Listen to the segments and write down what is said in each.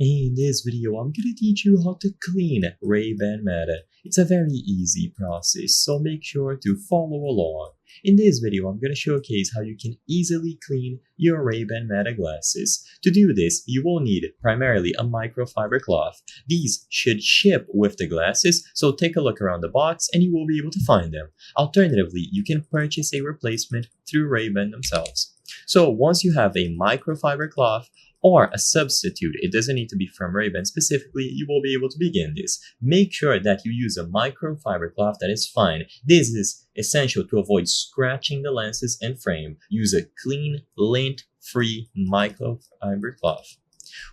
In this video, I'm gonna teach you how to clean Ray-Ban Meta. It's a very easy process, so make sure to follow along. In this video, I'm gonna showcase how you can easily clean your Ray-Ban Meta glasses. To do this, you will need primarily a microfiber cloth. These should ship with the glasses, so take a look around the box and you will be able to find them. Alternatively, you can purchase a replacement through Ray-Ban themselves. So once you have a microfiber cloth, or a substitute, it doesn't need to be from Ray-Ban specifically, you will be able to begin this. Make sure that you use a microfiber cloth that is fine. This is essential to avoid scratching the lenses and frame. Use a clean, lint-free microfiber cloth.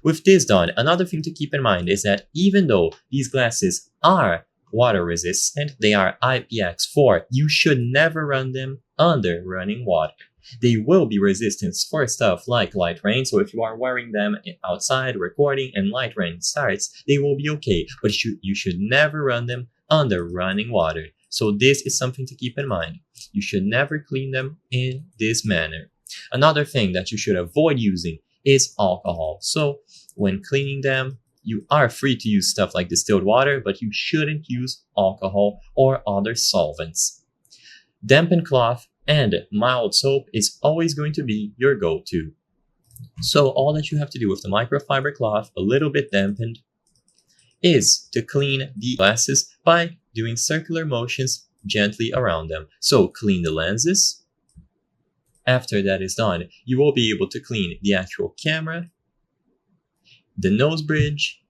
With this done, another thing to keep in mind is that even though these glasses are water resistant, they are IPX4, you should never run them under running water. They will be resistant for stuff like light rain, so if you are wearing them outside recording and light rain starts, they will be okay, but you should never run them under running water. So this is something to keep in mind. You should never clean them in this manner. Another thing that you should avoid using is alcohol. So when cleaning them, you are free to use stuff like distilled water, but you shouldn't use alcohol or other solvents. Dampened cloth and mild soap is always going to be your go-to. So all that you have to do with the microfiber cloth, a little bit dampened, is to clean the glasses by doing circular motions gently around them. So clean the lenses. After that is done, you will be able to clean the actual camera, the nose bridge,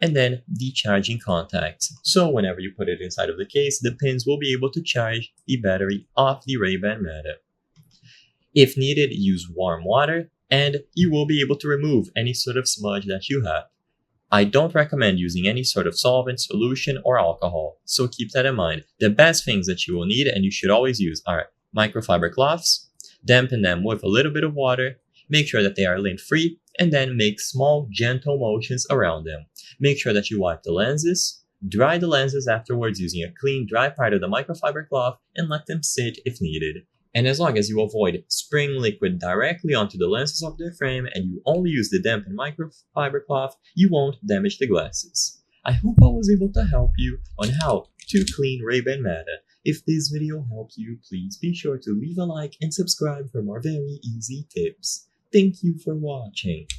and then the charging contacts. So whenever you put it inside of the case, the pins will be able to charge the battery of the Ray-Ban Meta. If needed, use warm water and you will be able to remove any sort of smudge that you have. I don't recommend using any sort of solvent, solution, or alcohol, so keep that in mind. The best things that you will need and you should always use are microfiber cloths, dampen them with a little bit of water, make sure that they are lint-free, and then make small, gentle motions around them. Make sure that you wipe the lenses, dry the lenses afterwards using a clean, dry part of the microfiber cloth, and let them sit if needed. And as long as you avoid spraying liquid directly onto the lenses of the frame and you only use the dampened microfiber cloth, you won't damage the glasses. I hope I was able to help you on how to clean Ray-Ban Meta. If this video helped you, please be sure to leave a like and subscribe for more very easy tips. Thank you for watching.